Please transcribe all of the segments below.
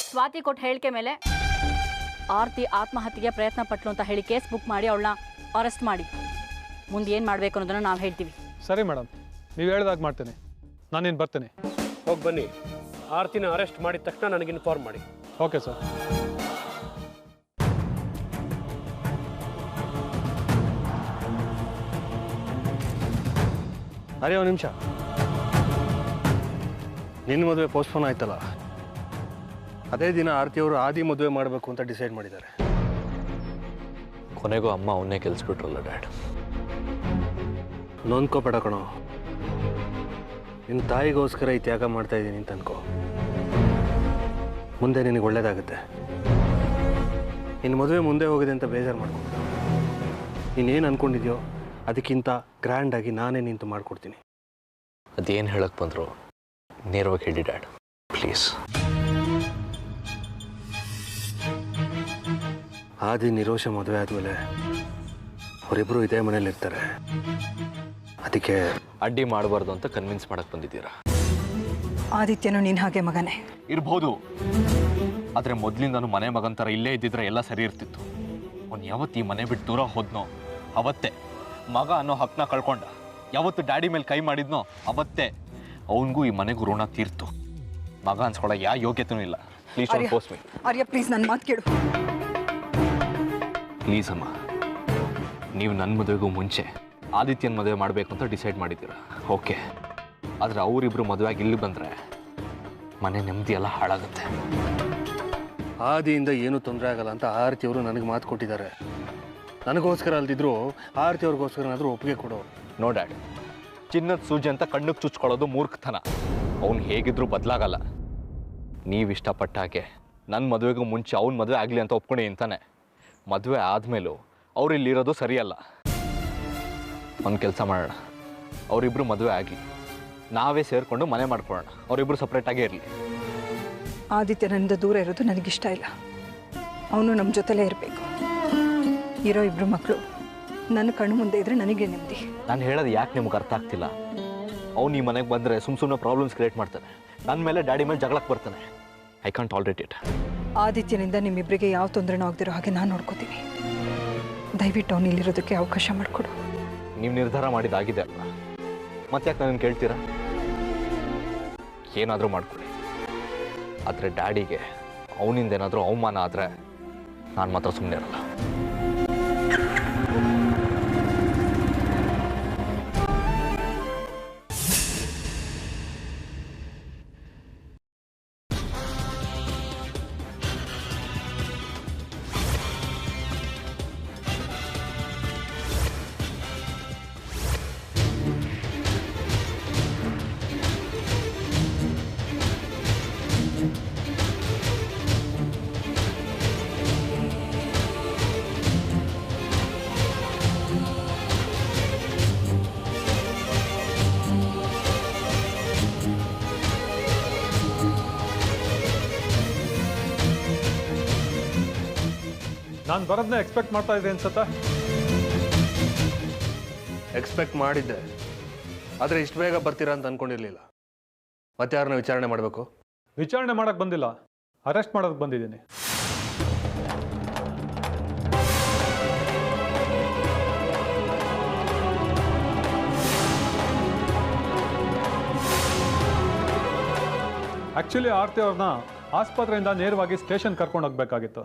ಸ್ವಾತಿ ಕೊಟ್ಟು ಹೇಳಿಕೆ ಮೇಲೆ ಆರ್ತಿ ಆತ್ಮಹತ್ಯೆಗೆ ಪ್ರಯತ್ನ ಪಟ್ಲು ಅಂತ ಹೇಳಿ ಕೇಸ್ ಬುಕ್ ಮಾಡಿ ಅವಳನ್ನ ಅರೆಸ್ಟ್ ಮಾಡಿ ಮುಂದೆ ಏನು ಮಾಡಬೇಕು ಅನ್ನೋದನ್ನು ನಾವು ಹೇಳ್ತೀವಿ. ಸರಿ ಮೇಡಮ್, ನೀವು ಹೇಳಿದಾಗ ಮಾಡ್ತೇನೆ. ನಾನೇನು ಬರ್ತೇನೆ. ಹೋಗಿ ಬನ್ನಿ. ಆರ್ತಿನ ಅರೆಸ್ಟ್ ಮಾಡಿದ ತಕ್ಷಣ ನನಗೆ ಇನ್ಫಾರ್ಮ್ ಮಾಡಿ. Okay sir. ಅರೆ ಒಂದು ನಿಮಿಷ, ನಿನ್ನ ಮದುವೆ ಪೋಸ್ಟ್ಪೋನ್ ಆಯ್ತಲ್ಲ, ಅದೇ ದಿನ ಆರ್ತಿಯವರು ಆದಿ ಮದುವೆ ಮಾಡಬೇಕು ಅಂತ ಡಿಸೈಡ್ ಮಾಡಿದ್ದಾರೆ. ಕೊನೆಗೂ ಅಮ್ಮ ಅವನ್ನೇ ಕೆಲ್ಸ್ಬಿಟ್ರಲ್ಲ ಡ್ಯಾಡ್. ನೊಂದ್ಕೋಬೇಡ ಕಣೋ, ನಿನ್ನ ತಾಯಿಗೋಸ್ಕರ ಈ ತ್ಯಾಗ ಮಾಡ್ತಾ ಇದ್ದೀನಿ ಅಂತ ಅನ್ಕೋ. ಮುಂದೆ ನಿನಗೆ ಒಳ್ಳೇದಾಗುತ್ತೆ. ನಿನ್ನ ಮದುವೆ ಮುಂದೆ ಹೋಗಿದೆ ಅಂತ ಬೇಜಾರು ಮಾಡ್ಕೊಂಡು ನೀನೇನು ಅನ್ಕೊಂಡಿದ್ಯೋ ಅದಕ್ಕಿಂತ ಗ್ರ್ಯಾಂಡಾಗಿ ನಾನೇ ನಿಂತು ಮಾಡಿಕೊಡ್ತೀನಿ. ಅದೇನು ಹೇಳಕ್ಕೆ ಬಂದರು ನೇರವಾಗಿ ಹೇಳಿ ಡ್ಯಾಡ್ ಪ್ಲೀಸ್. ಆದಿ ನಿರೋಷ ಮದುವೆ ಆದಮೇಲೆ ಅವರಿಬ್ಬರು ಇದೇ ಮನೇಲಿರ್ತಾರೆ. ಅದಕ್ಕೆ ಅಡ್ಡಿ ಮಾಡಬಾರ್ದು ಅಂತ ಕನ್ವಿನ್ಸ್ ಮಾಡಕ್ಕೆ ಬಂದಿದ್ದೀರಾ? ಆದಿತ್ಯನು ನೀನು ಹಾಗೆ ಮಗನೇ ಇರ್ಬೋದು, ಆದರೆ ಮೊದಲಿಂದನೂ ಮನೆ ಮಗನ ಥರ ಇಲ್ಲೇ ಇದ್ದಿದ್ರೆ ಎಲ್ಲ ಸರಿ ಇರ್ತಿತ್ತು. ಅವ್ನು ಯಾವತ್ತು ಈ ಮನೆ ಬಿಟ್ಟು ದೂರ ಹೋದ್ನೋ ಅವತ್ತೇ ಮಗ ಅನ್ನೋ ಹಕ್ಕನ್ನ ಕಳ್ಕೊಂಡ. ಯಾವತ್ತು ಡ್ಯಾಡಿ ಮೇಲೆ ಕೈ ಮಾಡಿದ್ನೋ ಅವತ್ತೇ ಅವನಿಗೂ ಈ ಮನೆಗೂ ಋಣ ತೀರ್ತು. ಮಗ ಅನ್ಸ್ಕೊಳ್ಳೋ ಯಾವ ಯೋಗ್ಯತೆನೂ ಇಲ್ಲ. Please don't force me. Arya please ನನ್ನ ಮಾತು ಕೇಳು. ಪ್ಲೀಸ್ ಅಮ್ಮ, ನೀವು ನನ್ನ ಮದುವೆಗೂ ಮುಂಚೆ ಆದಿತ್ಯನ ಮದುವೆ ಮಾಡಬೇಕು ಅಂತ ಡಿಸೈಡ್ ಮಾಡಿದ್ದೀರಾ, ಓಕೆ. ಆದರೆ ಅವರಿಬ್ಬರು ಮದುವೆಯಾಗಿ ಇಲ್ಲಿ ಬಂದರೆ ಮನೆ ನೆಮ್ಮದಿ ಎಲ್ಲ ಹಾಳಾಗುತ್ತೆ. ಆದಿಯಿಂದ ಏನೂ ತೊಂದರೆ ಆಗಲ್ಲ ಅಂತ ಆರತಿಯವರು ನನಗೆ ಮಾತು ಕೊಟ್ಟಿದ್ದಾರೆ. ನನಗೋಸ್ಕರ ಅಲ್ದಿದ್ರು ಆರತಿಯವ್ರಿಗೋಸ್ಕರನಾದರೂ ಒಪ್ಪಿಗೆ ಕೊಡು. ನೋ ಡ್ಯಾಡ್, ಚಿನ್ನದ ಸೂಜಿ ಅಂತ ಕಣ್ಣಿಗೆ ಚುಚ್ಕೊಳ್ಳೋದು ಮೂರ್ಖತನ. ಅವ್ನು ಹೇಗಿದ್ರೂ ಬದಲಾಗಲ್ಲ. ನೀವು ಇಷ್ಟಪಟ್ಟ ಹಾಗೆ ನನ್ನ ಮದುವೆಗೂ ಮುಂಚೆ ಅವ್ನ ಮದುವೆ ಆಗಲಿ ಅಂತ ಒಪ್ಕೊಂಡು ಅಂತಾನೆ. ಮದುವೆ ಆದಮೇಲೂ ಅವ್ರು ಇಲ್ಲಿರೋದು ಸರಿಯಲ್ಲ. ಒಂದು ಕೆಲಸ ಮಾಡೋಣ, ಅವರಿಬ್ಬರು ಮದುವೆ ಆಗಲಿ, ನಾವೇ ಸೇರಿಕೊಂಡು ಮನೆ ಮಾಡ್ಕೊಳ್ಳೋಣ. ಅವರಿಬ್ಬರು ಸಪ್ರೇಟಾಗೇ ಇರಲಿ. ಆದಿತ್ಯ ನನ್ನಿಂದ ದೂರ ಇರೋದು ನನಗಿಷ್ಟ ಇಲ್ಲ. ಅವನು ನಮ್ಮ ಜೊತೆಲೇ ಇರಬೇಕು. ಇರೋ ಇಬ್ಬರು ಮಕ್ಕಳು ನನ್ನ ಕಣ್ಣು ಮುಂದೆ ಇದ್ರೆ ನನಗೆ ನೆಮ್ಮದಿ. ನಾನು ಹೇಳೋದು ಯಾಕೆ ನಿಮ್ಗೆ ಅರ್ಥ ಆಗ್ತಿಲ್ಲ? ಅವ್ನು ಈ ಮನೆಗೆ ಬಂದರೆ ಸುಮ್ಮನೆ ಪ್ರಾಬ್ಲಮ್ಸ್ ಕ್ರಿಯೇಟ್ ಮಾಡ್ತಾನೆ. ನನ್ನ ಮೇಲೆ ಡ್ಯಾಡಿ ಮೇಲೆ ಜಗಳಕ್ಕೆ ಬರ್ತಾನೆ. I can't tolerate it. ಆದಿತ್ಯನಿಂದ ನಿಮ್ಮಿಬ್ಬರಿಗೆ ಯಾವ ತೊಂದರೆನೂ ಆಗದಿರೋ ಹಾಗೆ ನಾನು ನೋಡ್ಕೋತೀನಿ. ದಯವಿಟ್ಟು ಅವನು ಇಲ್ಲಿರೋದಕ್ಕೆ ಅವಕಾಶ ಮಾಡಿಕೊಡು. ನೀವು ನಿರ್ಧಾರ ಮಾಡಿದಾಗಿದೆ ಅಲ್ಲ, ಮತ್ತೆ ಯಾಕೆ ನಾನು ಕೇಳ್ತೀರಾ? ಏನಾದರೂ ಮಾಡ್ಕೊಳ್ಳಿ. ಆದರೆ ಡ್ಯಾಡಿಗೆ ಅವನಿಂದ ಏನಾದರೂ ಅವಮಾನ ಆದರೆ ನಾನು ಮಾತ್ರ ಸುಮ್ಮನೆ ಇರಲ್ಲ. ನಾನು ಬರೋದನ್ನ ಎಕ್ಸ್ಪೆಕ್ಟ್ ಮಾಡ್ತಾ ಇದ್ದೆ ಅನ್ಸತ್ತಾ? ಎಕ್ಸ್ಪೆಕ್ಟ್ ಮಾಡಿದ್ದೆ, ಆದರೆ ಇಷ್ಟು ಬೇಗ ಬರ್ತೀರಾ ಅಂತ ಅಂದ್ಕೊಂಡಿರಲಿಲ್ಲ. ಮತ್ತೆ ಯಾರನ್ನ ವಿಚಾರಣೆ ಮಾಡಬೇಕು? ವಿಚಾರಣೆ ಮಾಡೋಕ್ಕೆ ಬಂದಿಲ್ಲ, ಅರೆಸ್ಟ್ ಮಾಡೋದಕ್ಕೆ ಬಂದಿದ್ದೀನಿ. ಆ್ಯಕ್ಚುಲಿ ಆರ್ತಿ ಅವ್ರನ್ನ ಆಸ್ಪತ್ರೆಯಿಂದ ನೇರವಾಗಿ ಸ್ಟೇಷನ್ ಕರ್ಕೊಂಡು ಹೋಗ್ಬೇಕಾಗಿತ್ತು.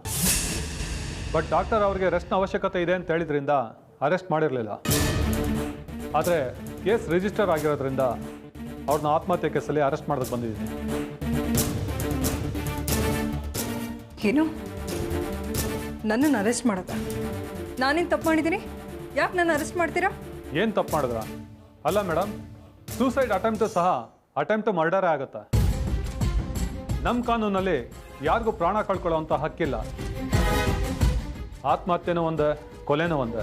ಬಟ್ ಡಾಕ್ಟರ್ ಅವ್ರಿಗೆ ರೆಸ್ಟ್ನ ಅವಶ್ಯಕತೆ ಇದೆ ಅಂತ ಹೇಳಿದ್ರಿಂದ ಅರೆಸ್ಟ್ ಮಾಡಿರಲಿಲ್ಲ. ಆದರೆ ಕೇಸ್ ರಿಜಿಸ್ಟರ್ ಆಗಿರೋದ್ರಿಂದ ಅವ್ರನ್ನ ಆತ್ಮಹತ್ಯೆ ಕೇಸಲ್ಲಿ ಅರೆಸ್ಟ್ ಮಾಡೋದಕ್ಕೆ ಬಂದಿದ್ದೀನಿ. ಏನು ನನ್ನನ್ನು ಅರೆಸ್ಟ್ ಮಾಡೋದ? ನಾನೇನು ತಪ್ಪು ಮಾಡಿದ್ದೀನಿ? ಯಾಕೆ ನನ್ನ ಅರೆಸ್ಟ್ ಮಾಡ್ತೀರಾ? ಏನು ತಪ್ಪು ಮಾಡಿದ್ರ? ಅಲ್ಲ ಮೇಡಮ್, ಸೂಸೈಡ್ ಅಟೆಂಪ್ಟು ಸಹ ಅಟೆಂಪ್ಟ್ ಮರ್ಡರೇ ಆಗುತ್ತೆ. ನಮ್ಮ ಕಾನೂನಲ್ಲಿ ಯಾರಿಗೂ ಪ್ರಾಣ ಕಳ್ಕೊಳ್ಳೋವಂಥ ಹಕ್ಕಿಲ್ಲ. ಆತ್ಮಹತ್ಯೆನೂ ಒಂದೇ, ಕೊಲೆನೂ ಒಂದೇ.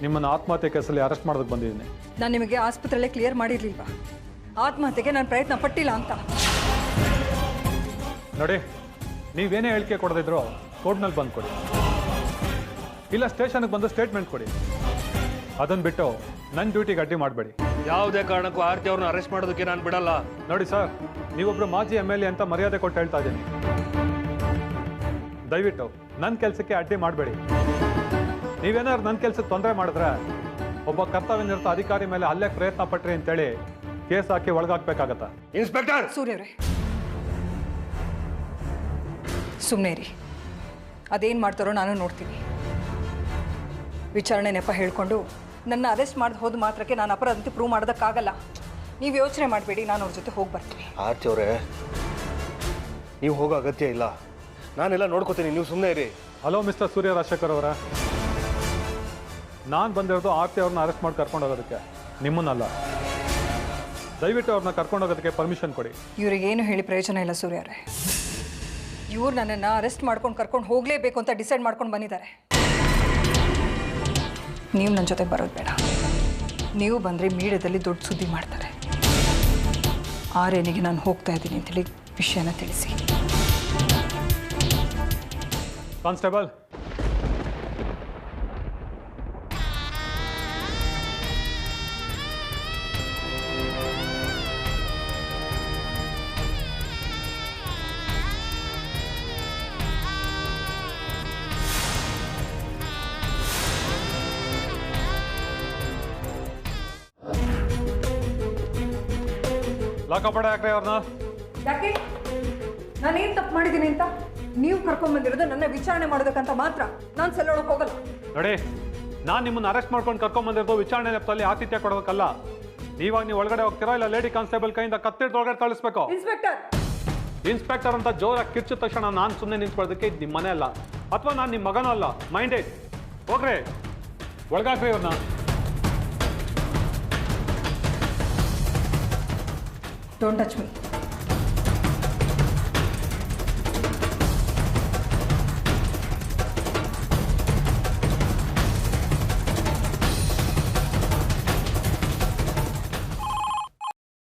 ನಿಮ್ಮನ್ನು ಆತ್ಮಹತ್ಯೆ ಕೇಸಲ್ಲಿ ಅರೆಸ್ಟ್ ಮಾಡೋದಕ್ಕೆ ಬಂದಿದ್ದೀನಿ. ನಾನು ನಿಮಗೆ ಆಸ್ಪತ್ರೆಯಲ್ಲೇ ಕ್ಲಿಯರ್ ಮಾಡಿರಲಿಲ್ವಾ ಆತ್ಮಹತ್ಯೆಗೆ ನಾನು ಪ್ರಯತ್ನ ಪಟ್ಟಿಲ್ಲ ಅಂತ? ನೋಡಿ, ನೀವೇನೇ ಹೇಳಿಕೆ ಕೊಡದಿದ್ರು ಕೋರ್ಟ್ನಲ್ಲಿ ಬಂದು ಕೊಡಿ, ಇಲ್ಲ ಸ್ಟೇಷನ್ಗೆ ಬಂದು ಸ್ಟೇಟ್ಮೆಂಟ್ ಕೊಡಿ. ಅದನ್ನು ಬಿಟ್ಟು ನನ್ನ ಡ್ಯೂಟಿಗೆ ಅಡ್ಡಿ ಮಾಡಬೇಡಿ. ಯಾವುದೇ ಕಾರಣಕ್ಕೂ ಆರತಿ ಅವ್ರನ್ನ ಅರೆಸ್ಟ್ ಮಾಡೋದಕ್ಕೆ ನಾನು ಬಿಡಲ್ಲ. ನೋಡಿ ಸರ್, ನೀವೊಬ್ಬರು ಮಾಜಿ MLA ಅಂತ ಮರ್ಯಾದೆ ಕೊಟ್ಟು ಹೇಳ್ತಾ ಇದ್ದೀನಿ. ದಯವಿಟ್ಟು ನನ್ನ ಕೆಲಸಕ್ಕೆ ಅಡ್ಡಿ ಮಾಡಬೇಡಿ. ನೀವೇನಾದ್ರು ನನ್ನ ಕೆಲಸಕ್ಕೆ ತೊಂದರೆ ಮಾಡಿದ್ರೆ ಒಬ್ಬ ಕರ್ತವ್ಯನಿರತ ಅಧಿಕಾರಿ ಮೇಲೆ ಹಲ್ಲೆಗೆ ಪ್ರಯತ್ನ ಪಟ್ರಿ ಅಂತೇಳಿ ಕೇಸ್ ಹಾಕಿ ಒಳಗಾಕ್ಬೇಕಾಗತ್ತ. ಇನ್ಸ್ಪೆಕ್ಟರ್ ಸೂರ್ಯವ್ರೆ, ಸುಮ್ಮನೆ ರೀ. ಅದೇನು ಮಾಡ್ತಾರೋ ನಾನು ನೋಡ್ತೀನಿ. ವಿಚಾರಣೆ ನೆಪ ಹೇಳ್ಕೊಂಡು ನನ್ನ ಅರೆಸ್ಟ್ ಮಾಡಿ ಹೋದ ಮಾತ್ರಕ್ಕೆ ನಾನು ಅಪರಾಧ ಅಂತ ಪ್ರೂವ್ ಮಾಡೋದಕ್ಕಾಗಲ್ಲ. ನೀವು ಯೋಚನೆ ಮಾಡಬೇಡಿ, ನಾನು ಅವ್ರ ಜೊತೆ ಹೋಗಿ ಬರ್ತೀನಿ. ಆರ್ತಿ ಅವರೇ, ನೀವು ಹೋಗೋ ಅಗತ್ಯ ಇಲ್ಲ, ನಾನೆಲ್ಲ ನೋಡ್ಕೋತೀನಿ, ನೀವು ಸುಮ್ಮನೆ ಇರಿ. ಹಲೋ ಮಿಸ್ಟರ್ ಸೂರ್ಯ ರಾಜಶೇಖರ್ ಅವರ, ನಾನು ಬಂದಿರೋದು ಆರ್ತಿ ಅವ್ರನ್ನ ಅರೆಸ್ಟ್ ಮಾಡಿ ಕರ್ಕೊಂಡು ಹೋಗೋದಕ್ಕೆ, ನಿಮ್ಮನ್ನಲ್ಲ. ದಯವಿಟ್ಟು ಅವ್ರನ್ನ ಕರ್ಕೊಂಡು ಹೋಗೋದಕ್ಕೆ ಪರ್ಮಿಷನ್ ಕೊಡಿ. ಇವ್ರಿಗೇನು ಹೇಳಿ ಪ್ರಯೋಜನ ಇಲ್ಲ ಸೂರ್ಯವ್ರೆ. ಇವ್ರು ನನ್ನನ್ನು ಅರೆಸ್ಟ್ ಮಾಡ್ಕೊಂಡು ಕರ್ಕೊಂಡು ಹೋಗಲೇಬೇಕು ಅಂತ ಡಿಸೈಡ್ ಮಾಡ್ಕೊಂಡು ಬಂದಿದ್ದಾರೆ. ನೀವು ನನ್ನ ಜೊತೆ ಬರೋದು ಬೇಡ. ನೀವು ಬಂದರೆ ಮೀಡಿಯಾದಲ್ಲಿ ದೊಡ್ಡ ಸುದ್ದಿ ಮಾಡ್ತಾರೆ. ಆರೇನಿಗೆ ನಾನು ಹೋಗ್ತಾ ಇದ್ದೀನಿ ಅಂತೇಳಿ ವಿಷಯನ ತಿಳಿಸಿ. ಕಾನ್ಸ್ಟೇಬಲ್, ಲಾಕಪಡ ಯಾಕ್ರೆ ಅವ್ರನ್ನ? ಯಾಕೆ? ನಾನೇನು ತಪ್ಪು ಮಾಡಿದ್ದೀನಿ ಅಂತ ನೀವು ಕರ್ಕೊಂಡ್ಬಂದಿರೋದು ನನ್ನ ವಿಚಾರಣೆ ಮಾಡೋದಕ್ಕಂತ ಮಾತ್ರ. ನಾನು ಸೆಲ್ಲೋಳಕ್ಕೆ ಹೋಗಲ್ಲ. ನೋಡಿ, ನಾನು ನಿಮ್ಮನ್ನು ಅರೆಸ್ಟ್ ಮಾಡ್ಕೊಂಡು ಕರ್ಕೊಂಡ್ಬಂದಿರೋದು ವಿಚಾರಣೆ ನೆಪದಲ್ಲಿ ಆತಿಥ್ಯ ಕೊಡೋದಕ್ಕಲ್ಲ. ನೀವಾಗ ನೀವು ಒಳಗಡೆ ಹೋಗ್ತೀರಾ, ಇಲ್ಲ ಲೇಡಿ ಕಾನ್ಸ್ಟೇಬಲ್ ಕೈಯಿಂದ ಕತ್ತಿಡ್ದು ಒಳಗಡೆ ಕಳಿಸ್ಬೇಕು. ಇನ್ಸ್ಪೆಕ್ಟರ್ ಅಂತ ಜೋರಾಗಿ ಕಿರ್ಚಿದ ತಕ್ಷಣ ನಾನು ಸುಮ್ಮನೆ ನಿಂತ್ಕೊಳ್ಳೋದಕ್ಕೆ ಇದು ನಿಮ್ಮ ಮನೆ ಅಲ್ಲ, ಅಥವಾ ನಾನು ನಿಮ್ಮ ಮಗನೂ ಅಲ್ಲ. ಮೈಂಡೇಡ್ ಹೋಗ್ರಿ, ಒಳಗಾಕ್ರಿ ಅವ್ರನ್ನ. Don't touch me.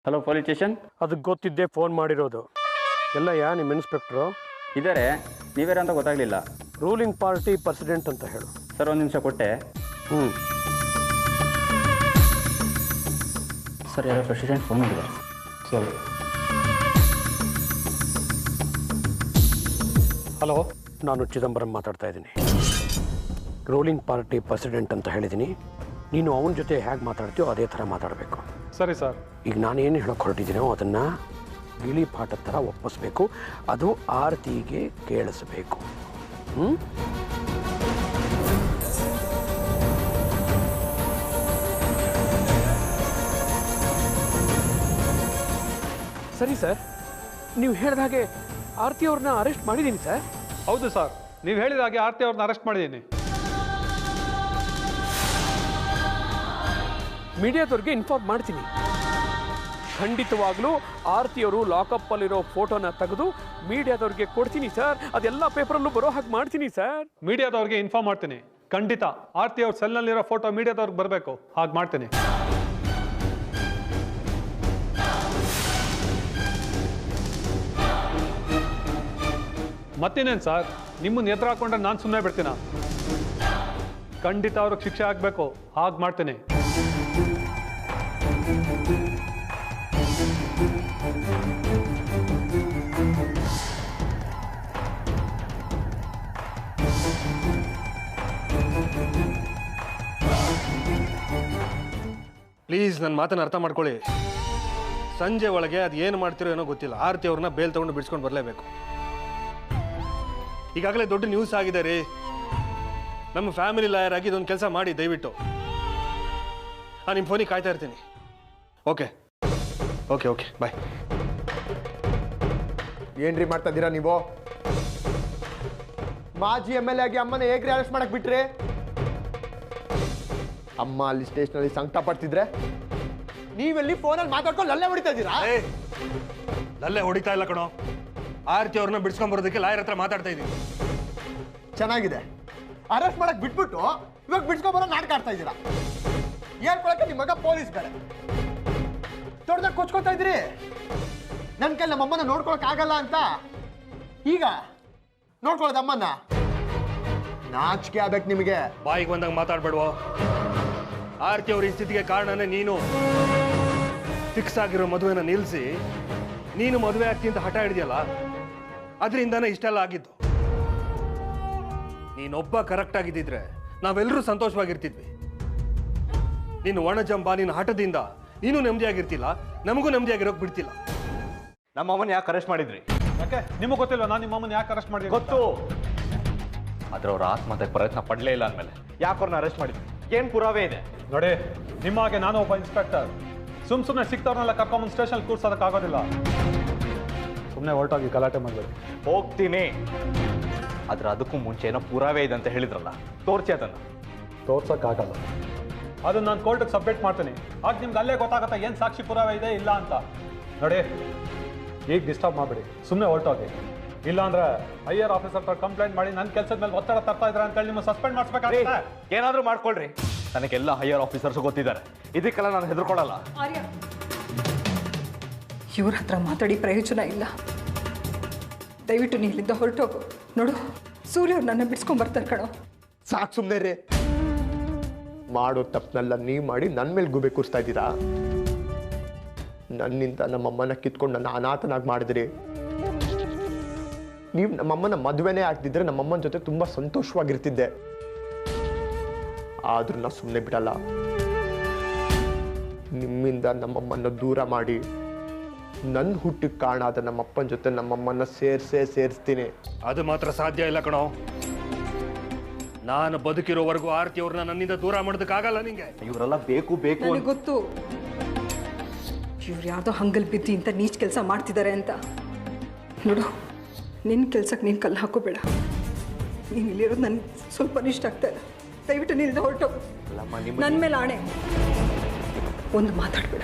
Hello police station. ಅದಕ್ಕೆ ಗೊತ್ತಿದ್ದೆ ಫೋನ್ ಮಾಡಿರೋದು. ಎಲ್ಲ ನಿಮ್ಮ ಇನ್ಸ್ಪೆಕ್ಟ್ರು ಇದ್ದಾರೆ, ನೀವ್ಯಾರು ಅಂತ ಗೊತ್ತಾಗಲಿಲ್ಲ. ರೂಲಿಂಗ್ ಪಾರ್ಟಿ ಪ್ರೆಸಿಡೆಂಟ್ ಅಂತ ಹೇಳು. ಸರ್, ಒಂದು ನಿಮಿಷ ಕೊಟ್ಟೆ. ಸರ್, ಯಾರೋ ಪ್ರೆಸಿಡೆಂಟ್ ಫೋನ್ ಮಾಡಿದ್ದಾರೆ. ಸರಿ. ಹಲೋ, ನಾನು ಚಿದಂಬರಂ ಮಾತಾಡ್ತಾ ಇದ್ದೀನಿ. ರೂಲಿಂಗ್ ಪಾರ್ಟಿ ಪ್ರೆಸಿಡೆಂಟ್ ಅಂತ ಹೇಳಿದ್ದೀನಿ. ನೀನು ಅವನ ಜೊತೆ ಹೇಗೆ ಮಾತಾಡ್ತೀಯೋ ಅದೇ ಥರ ಮಾತಾಡಬೇಕು. ಸರಿ ಸರ್. ಈಗ ನಾನೇನು ಹೇಳೋಕೆ ಹೊರಟಿದ್ದೀನೋ ಅದನ್ನು ಗಿಳಿ ಪಾಠದ ಥರ ಒಪ್ಪಿಸ್ಬೇಕು. ಅದು ಆರತಿಗೆ ಕೇಳಿಸಬೇಕು. ಸರಿ ಸರ್, ನೀವು ಹೇಳಿದ ಹಾಗೆ ಆರತಿ ಅವ್ರನ್ನ ಅರೆಸ್ಟ್ ಮಾಡಿದ್ದೀನಿ ಸರ್. ಹೌದು ಸರ್, ನೀವು ಹೇಳಿದ ಹಾಗೆ ಆರತಿ ಅವ್ರನ್ನ ಅರೆಸ್ಟ್ ಮಾಡಿದ್ದೀನಿ. ಮೀಡಿಯಾದವ್ರಿಗೆ ಇನ್ಫಾರ್ಮ್ ಮಾಡ್ತೀನಿ. ಖಂಡಿತವಾಗ್ಲೂ ಆರತಿಯವರು ಲಾಕಪ್ಪಲ್ಲಿರೋ ಫೋಟೋನ ತೆಗೆದು ಮೀಡಿಯಾದವ್ರಿಗೆ ಕೊಡ್ತೀನಿ ಸರ್. ಅದೆಲ್ಲ ಪೇಪರಲ್ಲೂ ಬರೋ ಹಾಗೆ ಮಾಡ್ತೀನಿ ಸರ್. ಮೀಡಿಯಾದವ್ರಿಗೆ ಇನ್ಫಾರ್ಮ್ ಮಾಡ್ತೀನಿ. ಖಂಡಿತ ಆರತಿ ಅವ್ರ ಸೆಲ್ನಲ್ಲಿರೋ ಫೋಟೋ ಮೀಡಿಯಾದವ್ರಿಗೆ ಬರಬೇಕು, ಹಾಗೆ ಮಾಡ್ತೀನಿ. ಮತ್ತಿನ್ನೇನು ಸರ್, ನಿಮ್ಮನ್ನ ಎದುರು ಹಾಕೊಂಡ್ರೆ ನಾನು ಸುಮ್ಮನೆ ಬಿಡ್ತೀನ? ಖಂಡಿತ ಅವ್ರಿಗೆ ಶಿಕ್ಷೆ ಆಗಬೇಕು, ಹಾಗೆ ಮಾಡ್ತೀನಿ. ಪ್ಲೀಸ್ ನನ್ನ ಮಾತನ್ನು ಅರ್ಥ ಮಾಡ್ಕೊಳ್ಳಿ. ಸಂಜೆ ಒಳಗೆ ಅದು ಏನು ಮಾಡ್ತಿರೋ ಏನೋ ಗೊತ್ತಿಲ್ಲ, ಆರತಿ ಅವ್ರನ್ನ ಬೇಲ್ ತಗೊಂಡು ಬಿಡಿಸ್ಕೊಂಡು ಬರಲೇಬೇಕು. ಈಗಾಗಲೇ ದೊಡ್ಡ ನ್ಯೂಸ್ ಆಗಿದೆ ರೀ. ನಮ್ಮ ಫ್ಯಾಮಿಲಿ ಲಾಯರ್ ಆಗಿ ಇದೊಂದು ಕೆಲಸ ಮಾಡಿ ದಯವಿಟ್ಟು. ನಿಮ್ಮ ಫೋನಿಗೆ ಕಾಯ್ತಾ ಇರ್ತೀನಿ. Okay okay okay bye. ಏನ್ರಿ ಮಾಡ್ತಾ ಇದ್ದೀರಾ ನೀವು? ಮಾಜಿ MLA ಆಗಿ ಅಮ್ಮನ ಹೇಗ್ರಿ ಅರೆಸ್ಟ್ ಮಾಡಕ್ ಬಿಟ್ರಿ? ಅಮ್ಮ ಅಲ್ಲಿ ಸ್ಟೇಷನಲ್ಲಿ ಸಂಕಟ ಪಡ್ತಿದ್ರೆ ನೀವೆಲ್ಲಿ ಫೋನಲ್ಲಿ ಮಾತಾಡ್ಕೊಂಡು ಲಲ್ಲೆ ಹೊಡಿತಾ ಇದ್ದೀರಾ? ಲಲ್ಲೆ ಹೊಡಿತಾ ಇಲ್ಲ ಕಣೋ, ಆರತಿ ಅವ್ರನ್ನ ಬಿಡಿಸ್ಕೊಂಡ್ ಬರೋದಕ್ಕೆ ಲಾಯರ್ ಹತ್ರ ಮಾತಾಡ್ತಾ ಇದ್ದೀನಿ. ಚೆನ್ನಾಗಿದೆ. ಅರೆಸ್ಟ್ ಮಾಡಕ್ ಬಿಟ್ಬಿಟ್ಟು ಇವಾಗ ಬಿಡ್ಸ್ಕೊಂಡ್ ಬರೋ ನಾಟಕ ಆಡ್ತಾ ಇದ್ದೀರಾ. ಹೇಳ್ಕೊಳಕ್ಕೆ ನಿಮ್ಮ ಮಗ ಪೊಲೀಸ್ ಬೇರೆ ದೊಡ್ಡದಾಗ ಕೊಚ್ಕೊತಾ ಇದ್ರಿ. ನನ್ನ ಕೈಲಿ ನಮ್ಮಮ್ಮನ ನೋಡ್ಕೊಳಕ್ ಆಗಲ್ಲ ಅಂತ ಈಗ ನೋಡ್ಕೊಳ್ಳೋದು ಅಮ್ಮನ್ನ. ನಾಚಿಕೆ ಆಗ್ಬೇಕು ನಿಮಗೆ. ಬಾಯಿಗೆ ಬಂದಾಗ ಮಾತಾಡ್ಬೇಡ್ವೋ. ಆರತಿ ಅವ್ರ ಈ ಸ್ಥಿತಿಗೆ ಕಾರಣನೇ ನೀನು. ಫಿಕ್ಸ್ ಆಗಿರೋ ಮದುವೆನ ನಿಲ್ಲಿಸಿ ನೀನು ಮದುವೆ ಆಗ್ತಿ ಅಂತ ಹಠ ಹಿಡಿದೆಯಲ್ಲ, ಅದರಿಂದಾನೇ ಇಷ್ಟೆಲ್ಲ ಆಗಿದ್ದು. ನೀನೊಬ್ಬ ಕರೆಕ್ಟ್ ಆಗಿದ್ದಿದ್ರೆ ನಾವೆಲ್ಲರೂ ಸಂತೋಷವಾಗಿರ್ತಿದ್ವಿ. ನೀನು ಒಣಜಂಬ, ನಿನ್ನ ಹಠದಿಂದ ನೀನು ನೆಮ್ಮದಿಯಾಗಿರ್ತಿಲ್ಲ, ನಮಗೂ ನೆಮ್ಮದಿಯಾಗಿರೋಕೆ ಬಿಡ್ತಿಲ್ಲ. ನಮ್ಮ ಅಮ್ಮನ ಯಾಕೆ ಅರೆಸ್ಟ್ ಮಾಡಿದ್ರಿ? ಯಾಕೆ ನಿಮಗೆ ಗೊತ್ತಿಲ್ಲ ನಾನು ನಿಮ್ಮ ಅಮ್ಮನ ಯಾಕೆ ಅರೆಸ್ಟ್ ಮಾಡಿದೆ? ಗೊತ್ತು. ಆದ್ರೆ ಅವ್ರ ಆತ್ಮಹತ್ಯೆಗೆ ಪ್ರಯತ್ನ ಪಡಲೇ ಇಲ್ಲ ಅಂದಮೇಲೆ ಯಾಕೆ ಅವ್ರನ್ನ ಅರೆಸ್ಟ್ ಮಾಡಿದ್ರಿ? ಏನು ಪುರಾವೆ ಇದೆ? ನೋಡಿ, ನಿಮ್ಮ ಹಾಗೆ ನಾನು ಒಬ್ಬ ಇನ್ಸ್ಪೆಕ್ಟರ್. ಸುಮ್ಮನೆ ಸಿಕ್ತವ್ರನ್ನೆಲ್ಲ ಕರ್ಕೊಂಬಂದು ಸ್ಟೇಷನ್ ಕೂರ್ಸೋದಕ್ಕಾಗೋದಿಲ್ಲ. ಸುಮ್ಮನೆ ಹೊರಟಾಗಿ ಗಲಾಟೆ ಮಾಡಬೇಡಿ. ಹೋಗ್ತೀನಿ. ಆದ್ರೆ ಅದಕ್ಕೂ ಮುಂಚೆ ಏನೋ ಪುರಾವೆ ಇದೆ ಅಂತ ಹೇಳಿದ್ರಲ್ಲ, ತೋರಿಸಿ ಅದನ್ನು. ತೋರ್ಸೋಕ್ಕಾಗಲ್ಲ. ಅದನ್ನು ನಾನು ಕೋರ್ಟಿಗೆ ಸಬ್ಮಿಟ್ ಮಾಡ್ತೀನಿ. ಆಗ ನಿಮ್ಗೆ ಅಲ್ಲೇ ಗೊತ್ತಾಗುತ್ತೆ ಏನು ಸಾಕ್ಷಿ ಪುರಾವೆ ಇದೆ ಇಲ್ಲ ಅಂತ. ನೋಡಿ, ಈಗ ಡಿಸ್ಟರ್ಬ್ ಮಾಡಬೇಡಿ, ಸುಮ್ಮನೆ ಹೊರಟೋಗಿ. ಇಲ್ಲಾಂದ್ರೆ ಹೈಯರ್ ಆಫೀಸರ್ ಹತ್ರ ಕಂಪ್ಲೇಂಟ್ ಮಾಡಿ ನನ್ನ ಕೆಲಸದ ಮೇಲೆ ಒತ್ತಡ ತರ್ತಾ ಇದ್ದಾರೆ ಅಂತೇಳಿ ನಿಮ್ಮ ಸಸ್ಪೆಂಡ್ ಮಾಡಿಸ್ಬೇಕಾಗುತ್ತೆ. ಏನಾದರೂ ಮಾಡ್ಕೊಳ್ರಿ, ನನಗೆಲ್ಲ ಹೈಯರ್ ಆಫೀಸರ್ಸ್ ಗೊತ್ತಿದ್ದಾರೆ. ಇದಕ್ಕೆಲ್ಲ ನಾನು ಹೆದರ್ಕೊಳ್ಳಲ್ಲ. ಆರ್ಯ, ಇವ್ರ ಹತ್ರ ಮಾತಾಡಿ ಪ್ರಯೋಜನ ಇಲ್ಲ. ದಯವಿಟ್ಟು ನೀ ಇಲ್ಲಿಂದ ಹೊರಟೋಗು. ನೋಡು, ಸೂರ್ಯ ಅವ್ರು ನನ್ನ ಬಿಡ್ಸ್ಕೊಂಡ್ಬರ್ತಾರೆ ಕಣೋ. ಸಾಕು ಸುಮ್ಮನೆ ರೀ. ಮಾಡೋ ತಪ್ಪನೆಲ್ಲ ನೀವು ಮಾಡಿ ನನ್ನ ಮೇಲೆ ಗುಬೆ ಕೂರಿಸ್ತಾ ಇದ್ದೀರಾ. ನನ್ನಿಂದ ನಮ್ಮಮ್ಮನ ಕಿತ್ಕೊಂಡು ನನ್ನ ಅನಾಥನಾಗಿ ಮಾಡಿದ್ರಿ. ನೀವು ನಮ್ಮಮ್ಮನ ಮದುವೆನೇ ಆಗ್ತಿದ್ರೆ ನಮ್ಮಮ್ಮನ ಜೊತೆ ತುಂಬ ಸಂತೋಷವಾಗಿರ್ತಿದ್ದೆ. ಆದ್ರೂ ನಾ ಸುಮ್ಮನೆ ಬಿಡಲ್ಲ. ನಿಮ್ಮಿಂದ ನಮ್ಮಮ್ಮನ ದೂರ ಮಾಡಿ ನನ್ನ ಹುಟ್ಟಿಗೆ ಕಾರಣ ಆದ ನಮ್ಮಪ್ಪನ ಜೊತೆ ನಮ್ಮಮ್ಮನ ಸೇರಿಸ್ತೀನಿ. ಅದು ಮಾತ್ರ ಸಾಧ್ಯ ಇಲ್ಲ ಕಣೋ. ನಾನು ಬದುಕಿರೋವರೆಗೂ ಆರತಿ ಅವ್ರನ್ನ ನನ್ನಿಂದ ದೂರ ಮಾಡೋದಕ್ಕಾಗಲ್ಲ ನಿಂಗೆ. ಇವರೆಲ್ಲ ಬೇಕು ಬೇಕು ನನಗೆ ಗೊತ್ತು ಇವ್ರು ಯಾವುದೋ ಹಂಗಲ್ ಬಿದ್ದಿ ಅಂತ ನೀಚ್ ಕೆಲಸ ಮಾಡ್ತಿದ್ದಾರೆ ಅಂತ. ನೋಡು, ನಿನ್ನ ಕೆಲ್ಸಕ್ಕೆ ನೀನು ಕಲ್ಲು ಹಾಕೋಬೇಡ. ನೀನು ಇಲ್ಲಿರೋದು ನನಗೆ ಸ್ವಲ್ಪ ಇಷ್ಟ ಆಗ್ತಾ ಇಲ್ಲ. ದಯವಿಟ್ಟು ನಿಲ್ದ ಹೊರಟೋಗು. ನನ್ನ ಮೇಲೆ ಆಣೆ, ಒಂದು ಮಾತಾಡಬೇಡ.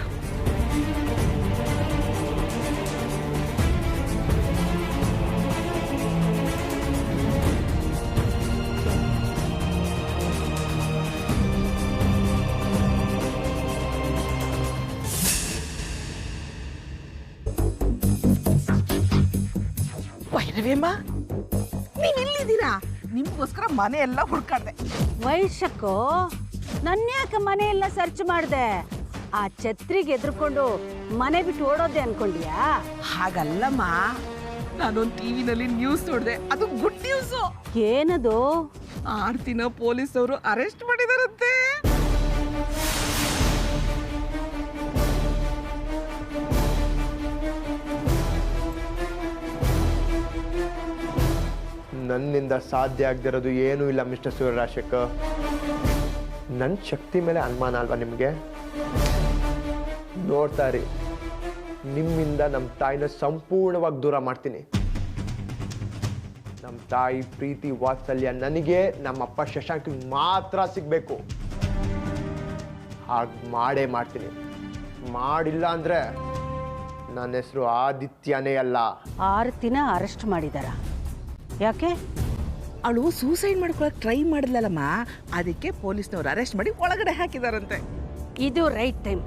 ಭೈರವೇಮ್ಮ, ನೀನ್ ಇಲ್ಲಿದ್ದೀರಾ? ನಿಮ್ಗೋಸ್ಕರ ಮನೆ ಎಲ್ಲ ಹುಡ್ಕಾಡ್ದೆ. ವೈಶಕ್ಕೋ, ನನ್ಯಾಕೆ ಮನೆ ಎಲ್ಲ ಸರ್ಚ್ ಮಾಡಿದೆ? ಆ ಛತ್ರಿಗೆ ಎದ್ರುಕೊಂಡು ಮನೆ ಬಿಟ್ಟು ಓಡೋದೆ ಅನ್ಕೊಂಡಿಯಾ? ಹಾಗಲ್ಲಮ್ಮ, ನಾನೊಂದು ಟಿವಿನಲ್ಲಿ ನ್ಯೂಸ್ ನೋಡಿದೆ. ಅದು ಗುಡ್ ನ್ಯೂಸು. ಏನದು? ಆರ್ತಿನ ಪೊಲೀಸವರು ಅರೆಸ್ಟ್ ಮಾಡಿದಾರಂತೆ. ನನ್ನಿಂದ ಸಾಧ್ಯ ಆಗದಿರೋದು ಏನೂ ಇಲ್ಲ ಮಿಸ್ಟರ್ ಸೂರ್ಯರಾಜಶೇಖರ್. ನನ್ನ ಶಕ್ತಿ ಮೇಲೆ ಅನುಮಾನ ಅಲ್ವಾ ನಿಮಗೆ? ನೋಡ್ತಾ ಇರಿ, ನಿಮ್ಮಿಂದ ನಮ್ಮ ತಾಯಿನ ಸಂಪೂರ್ಣವಾಗಿ ದೂರ ಮಾಡ್ತೀನಿ. ನಮ್ಮ ತಾಯಿ ಪ್ರೀತಿ ವಾತ್ಸಲ್ಯ ನನಗೆ ನಮ್ಮಪ್ಪ ಶಶಾಂಕ್ಗೆ ಮಾತ್ರ ಸಿಗಬೇಕು. ಹಾಗೆ ಮಾಡೇ ಮಾಡ್ತೀನಿ. ಮಾಡಿಲ್ಲ ಅಂದರೆ ನನ್ನ ಹೆಸರು ಆದಿತ್ಯನೇ ಅಲ್ಲ. ಆರತಿನ ಅರೆಸ್ಟ್ ಮಾಡಿದಾರ? ಯಾಕೆ? ಅವಳು ಸೂಸೈಡ್ ಮಾಡ್ಕೊಳಕ್ ಟ್ರೈ ಮಾಡಿದ್ಲಲ್ಲಮ್ಮ, ಅದಕ್ಕೆ ಪೊಲೀಸ್ನವ್ರು ಅರೆಸ್ಟ್ ಮಾಡಿ ಒಳಗಡೆ ಹಾಕಿದಾರಂತೆ. ಇದು ರೈಟ್ ಟೈಮ್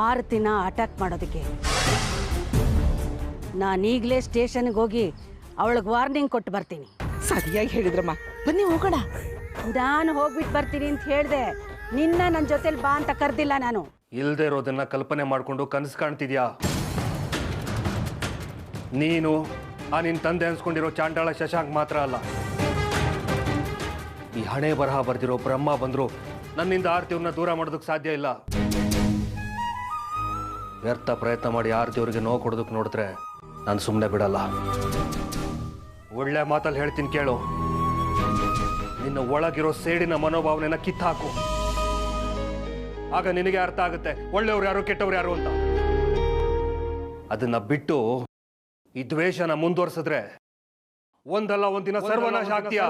ಆರತಿನ ಅಟ್ಯಾಕ್ ಮಾಡೋದಕ್ಕೆ. ನಾನೀಗಲೇ ಸ್ಟೇಷನ್ಗೆ ಹೋಗಿ ಅವಳಿಗೆ ವಾರ್ನಿಂಗ್ ಕೊಟ್ಟು ಬರ್ತೀನಿ. ಸರಿಯಾಗಿ ಹೇಳಿದ್ರಮ್ಮ, ಬನ್ನಿ ಹೋಗೋಣ. ನಾನು ಹೋಗ್ಬಿಟ್ಟು ಬರ್ತೀನಿ ಅಂತ ಹೇಳಿದೆ. ನಿನ್ನ ನನ್ನ ಜೊತೆಲಿ ಬಾ ಅಂತ ಕರೆದಿಲ್ಲ ನಾನು. ಇಲ್ದೇ ಇರೋದನ್ನ ಕಲ್ಪನೆ ಮಾಡ್ಕೊಂಡು ಕನಸು ಕಾಣ್ತಿದ್ಯಾ ನೀನು? ಆ ನಿನ್ನ ತಂದೆ ಅನ್ಸ್ಕೊಂಡಿರೋ ಚಾಂಡಾಳ ಶಶಾಂಕ್ ಮಾತ್ರ ಅಲ್ಲ, ಈ ಹಣೆ ಬರಹ ಬರ್ದಿರೋ ಬ್ರಹ್ಮ ಬಂದ್ರು ನನ್ನಿಂದ ಆರ್ತಿಯವ್ರನ್ನ ದೂರ ಮಾಡೋದಕ್ಕೆ ಸಾಧ್ಯ ಇಲ್ಲ. ವ್ಯರ್ಥ ಪ್ರಯತ್ನ ಮಾಡಿ ಆರ್ತಿಯವ್ರಿಗೆ ನೋವು ಕೊಡೋದಕ್ಕೆ ನೋಡಿದ್ರೆ ನಾನು ಸುಮ್ಮನೆ ಬಿಡಲ್ಲ. ಒಳ್ಳೆ ಮಾತಲ್ಲಿ ಹೇಳ್ತೀನಿ ಕೇಳು, ನಿನ್ನ ಒಳಗಿರೋ ಸೇಡಿನ ಮನೋಭಾವನೆನ ಕಿತ್ತಾಕು. ಆಗ ನಿನಗೆ ಅರ್ಥ ಆಗುತ್ತೆ ಒಳ್ಳೆಯವ್ರು ಯಾರು ಕೆಟ್ಟವ್ರು ಯಾರು ಅಂತ. ಅದನ್ನ ಬಿಟ್ಟು ಈ ದ್ವೇಷನ ಮುಂದುವರ್ಸಿದ್ರೆ ಒಂದಲ್ಲ ಒಂದಿನ ಸರ್ವನಾಶ ಆಗ್ತೀಯ.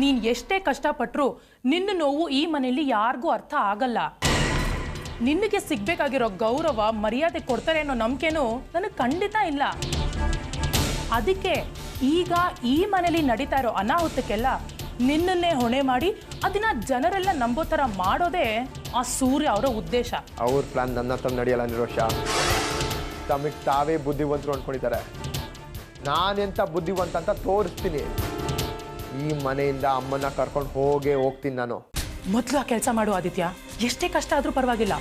ನೀನ್ ಎಷ್ಟೇ ಕಷ್ಟಪಟ್ಟರು ನಿನ್ನ ನೋವು ಈ ಮನೆಯಲ್ಲಿ ಯಾರಿಗೂ ಅರ್ಥ ಆಗಲ್ಲ. ನಿನಗೆ ಸಿಗ್ಬೇಕಾಗಿರೋ ಗೌರವ ಮರ್ಯಾದೆ ಕೊಡ್ತಾರೆ ಅನ್ನೋ ನಂಬಿಕೆನೂ ನನಗೆ ಖಂಡಿತ ಇಲ್ಲ. ಅದಕ್ಕೆ ಈಗ ಈ ಮನೇಲಿ ನಡೀತಾ ಇರೋ ಅನಾಹುತಕ್ಕೆಲ್ಲ ನಿನ್ನನ್ನೇ ಹೊಣೆ ಮಾಡಿ ಅದನ್ನ ಜನರೆಲ್ಲ ನಂಬೋ ಥರ ಮಾಡೋದೇ ಆ ಸೂರ್ಯ ಅವರ ಉದ್ದೇಶ. ಅವ್ರ ಪ್ಲಾನ್ ನನ್ನ ಹತ್ರ ನಡೆಯಲ್ಲ ನಿರೋಷ. ತಮಗೆ ತಾವೇ ಬುದ್ಧಿವಂತರು ಅಂದ್ಕೊಂಡಿದ್ದಾರೆ. ನಾನೆಂತ ಬುದ್ಧಿವಂತ ಅಂತ ತೋರಿಸ್ತೀನಿ. ಈ ಮನೆಯಿಂದ ಅಮ್ಮನ ಕರ್ಕೊಂಡು ಹೋಗ್ತೀನಿ ನಾನು. ಮೊದಲು ಆ ಕೆಲಸ ಮಾಡು ಆದಿತ್ಯ. ಎಷ್ಟೇ ಕಷ್ಟ ಆದರೂ ಪರವಾಗಿಲ್ಲ.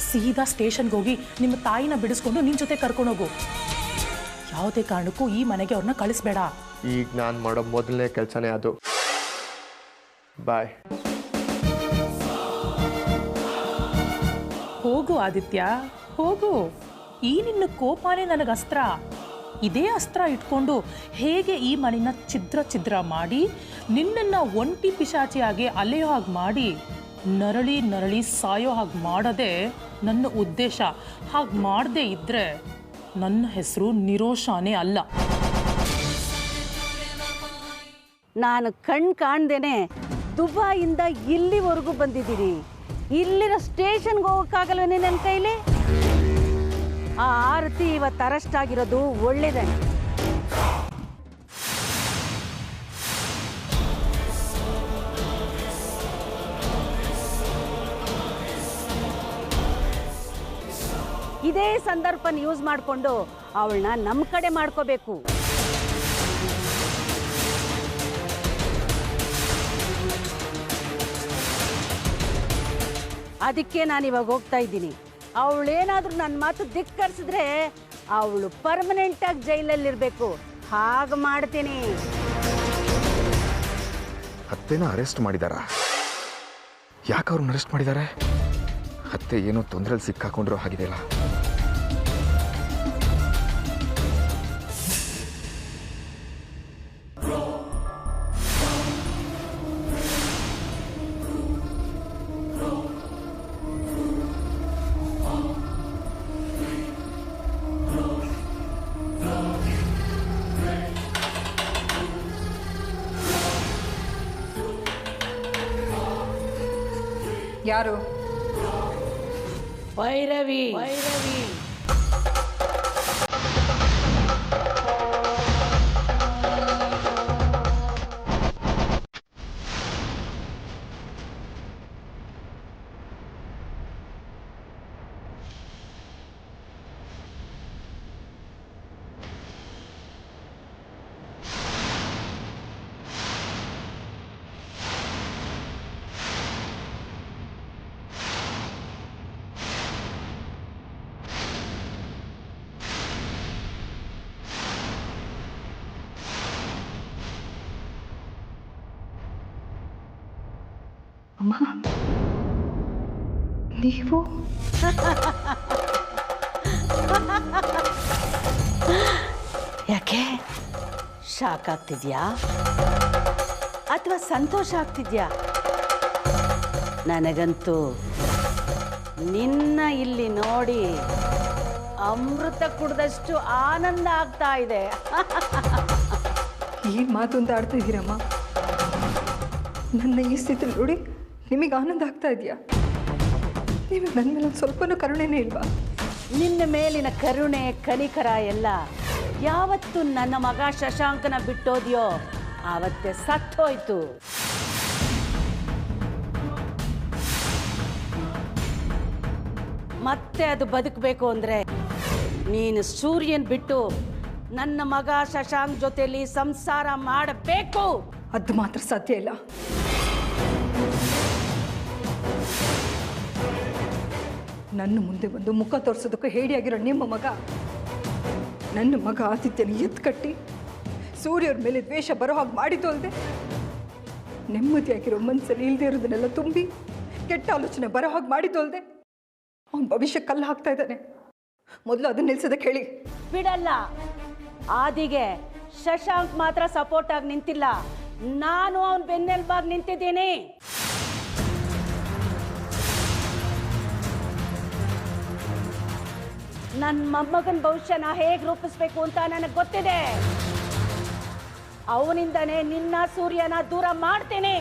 ಸೀದಾ ಸ್ಟೇಷನ್ಗೆ ಹೋಗಿ ನಿಮ್ಮ ತಾಯಿನ ಬಿಡಿಸ್ಕೊಂಡು ನಿನ್ನ ಜೊತೆ ಕರ್ಕೊಂಡೋಗು. ಯಾವುದೇ ಕಾರಣಕ್ಕೂ ಈ ಮನೆಗೆ ಅವ್ರನ್ನ ಕಳಿಸ್ಬೇಡ. ಈಗ ನಾನು ಮಾಡೋ ಮೊದಲನೇ ಕೆಲಸನೇ ಅದು. ಬಾಯ್. ಹೋಗು ಆದಿತ್ಯ, ಹೋಗು. ಈ ನಿನ್ನ ಕೋಪನೇ ನನಗೆ ಅಸ್ತ್ರ. ಇದೇ ಅಸ್ತ್ರ ಇಟ್ಕೊಂಡು ಹೇಗೆ ಈ ಮನೆನ ಛಿದ್ರ ಮಾಡಿ ನಿನ್ನನ್ನು ಒಂಟಿ ಪಿಶಾಚಿಯಾಗಿ ಅಲೆಯೋ ಹಾಗೆ ಮಾಡಿ ನರಳಿ ಸಾಯೋ ಹಾಗೆ ಮಾಡೋದೇ ನನ್ನ ಉದ್ದೇಶ. ಹಾಗೆ ಮಾಡದೇ ಇದ್ದರೆ ನನ್ನ ಹೆಸರು ನಿರೋಷಾನೇ ಅಲ್ಲ. ನಾನು ಕಾಣ್ದೇನೆ ದುಬಾಯಿಂದ ಇಲ್ಲಿವರೆಗೂ ಬಂದಿದ್ದೀನಿ. ಇಲ್ಲಿರೋ ಸ್ಟೇಷನ್ಗೆ ಹೋಗೋಕ್ಕಾಗಲ್ವೇನೆ ನನ್ನ ಕೈಲಿ? ಆ ಆರತಿ ಇವತ್ತು ಅರೆಸ್ಟ್ ಆಗಿರೋದು ಒಳ್ಳೇದೇ. ಇದೇ ಸಂದರ್ಭನ ಯೂಸ್ ಮಾಡಿಕೊಂಡು ಅವಳನ್ನ ನಮ್ಮ ಕಡೆ ಮಾಡ್ಕೋಬೇಕು. ಅದಕ್ಕೆ ನಾನು ಇವಾಗ ಹೋಗ್ತಾ ಇದ್ದೀನಿ. ಅವಳೇನಾದ್ರೂ ನನ್ನ ಮಾತು ಧಿಕ್ಕರಿಸಿದ್ರೆ ಅವಳು ಪರ್ಮನೆಂಟಾಗಿ ಜೈಲಲ್ಲಿರಬೇಕು. ಹಾಗೆ ಮಾಡ್ತೀನಿ. ಅತ್ತೆನ ಅರೆಸ್ಟ್ ಮಾಡಿದಾರಾ? ಯಾಕೆ ಅವ್ರನ್ನ ಅರೆಸ್ಟ್ ಮಾಡಿದ್ದಾರೆ? ಅತ್ತೆ ಏನೋ ತೊಂದರೆಯಲ್ಲಿ ಸಿಕ್ಕಾಕೊಂಡಿರೋ ಹಾಗಿದೆಯಲ್ಲ. ಯಾರು? ಭೈರವಿ. ಅಮ್ಮ, ನೀವು? ಯಾಕೆ ಶಾಕ್ ಆಗ್ತಿದ್ಯಾ ಅಥವಾ ಸಂತೋಷ ಆಗ್ತಿದ್ಯಾ? ನನಗಂತೂ ನಿನ್ನ ಇಲ್ಲಿ ನೋಡಿ ಅಮೃತ ಕುಡ್ದಷ್ಟು ಆನಂದ ಆಗ್ತಾ ಇದೆ. ಏನು ಮಾತು ಅಂತ ಆಡ್ತಾ ಇದ್ದೀರಮ್ಮ? ನನ್ನ ಈ ಸ್ಥಿತಿ ನೋಡಿ ನಿಮಗೆ ಆನಂದ ಆಗ್ತಾ ಇದೆಯಾ? ನಿಮಗೆ ನನ್ನ ಮೇಲೆ ಒಂದು ಸ್ವಲ್ಪನೂ ಕರುಣೆನೇ ಇಲ್ವಾ? ನಿನ್ನ ಮೇಲಿನ ಕರುಣೆ ಕನಿಕರ ಎಲ್ಲ ಯಾವತ್ತು ನನ್ನ ಮಗ ಶಶಾಂಕನ ಬಿಟ್ಟೋದ್ಯೋ ಆವತ್ತೇ ಸತ್ತೋಯ್ತು. ಮತ್ತೆ ಅದು ಬದುಕಬೇಕು ಅಂದರೆ ನೀನು ಸೂರ್ಯನ್ ಬಿಟ್ಟು ನನ್ನ ಮಗ ಶಶಾಂಕ್ ಜೊತೆಲಿ ಸಂಸಾರ ಮಾಡಬೇಕು. ಅದು ಮಾತ್ರ ಸಾಧ್ಯ ಇಲ್ಲ. ನನ್ನ ಮುಂದೆ ಒಂದು ಮುಖ ತೋರಿಸೋದಕ್ಕೂ ಹೇಡಿಯಾಗಿರೋ ನಿಮ್ಮ ಮಗ ನನ್ನ ಮಗ ಆದಿತ್ಯನ ಎತ್ಕಟ್ಟಿ ಸೂರ್ಯವ್ರ ಮೇಲೆ ದ್ವೇಷ ಬರೋ ಹಾಗೆ ಮಾಡಿದ್ದು ಅಲ್ಲದೆ ನೆಮ್ಮದಿಯಾಗಿರೋ ಮನಸ್ಸಲ್ಲಿ ಇಲ್ಲದೆ ಇರೋದನ್ನೆಲ್ಲ ತುಂಬಿ ಕೆಟ್ಟ ಆಲೋಚನೆ ಬರೋ ಹಾಗೆ ಮಾಡಿದ್ದು ಅಲ್ಲದೆ ಅವನ ಭವಿಷ್ಯ ಕಲ್ಲು ಹಾಕ್ತಾ ಇದ್ದಾನೆ. ಮೊದಲು ಅದನ್ನ ನಿಲ್ಸೋದಕ್ಕೆ ಹೇಳಿ. ಬಿಡಲ್ಲ. ಆದಿಗೆ ಶಶಾಂಕ್ ಮಾತ್ರ ಸಪೋರ್ಟ್ ಆಗಿ ನಿಂತಿಲ್ಲ, ನಾನು ಅವನ ಬೆನ್ನೆಲುಬಾಗಿ ನಿಂತಿದ್ದೀನಿ. ನನ್ನ ಮೊಮ್ಮಗನ ಭವಿಷ್ಯನ ಹೇಗೆ ರೂಪಿಸ್ಬೇಕು ಅಂತ ನನಗೆ ಗೊತ್ತಿದೆ. ಅವನಿಂದನೇ ನಿನ್ನ ಸೂರ್ಯನ ದೂರ ಮಾಡ್ತೇನೆ.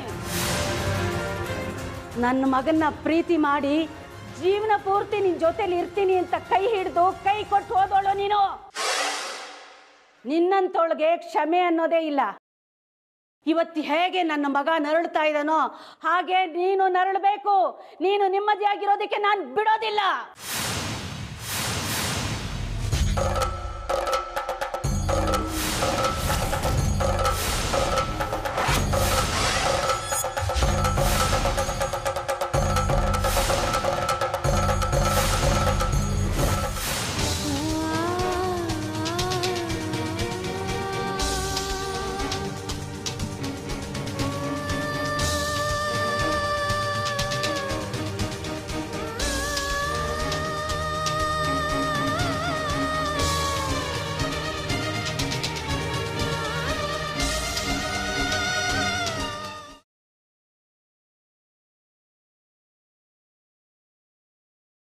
ನನ್ನ ಮಗನ್ನ ಪ್ರೀತಿ ಮಾಡಿ ಜೀವನ ಪೂರ್ತಿ ನಿನ್ನ ಜೊತೆಲಿ ಇರ್ತೀನಿ ಅಂತ ಕೈ ಹಿಡಿದು ಕೈ ಕೊಟ್ಟು ಹೋದೋಳು ನೀನು. ನಿನ್ನಂತೊಳಗೆ ಕ್ಷಮೆ ಅನ್ನೋದೇ ಇಲ್ಲ. ಇವತ್ತು ಹೇಗೆ ನನ್ನ ಮಗ ನರಳ್ತಾ ಇದ್ದಾನೋ ಹಾಗೆ ನೀನು ನರಳಬೇಕು. ನೀನು ನೆಮ್ಮದಿಯಾಗಿರೋದಕ್ಕೆ ನಾನು ಬಿಡೋದಿಲ್ಲ.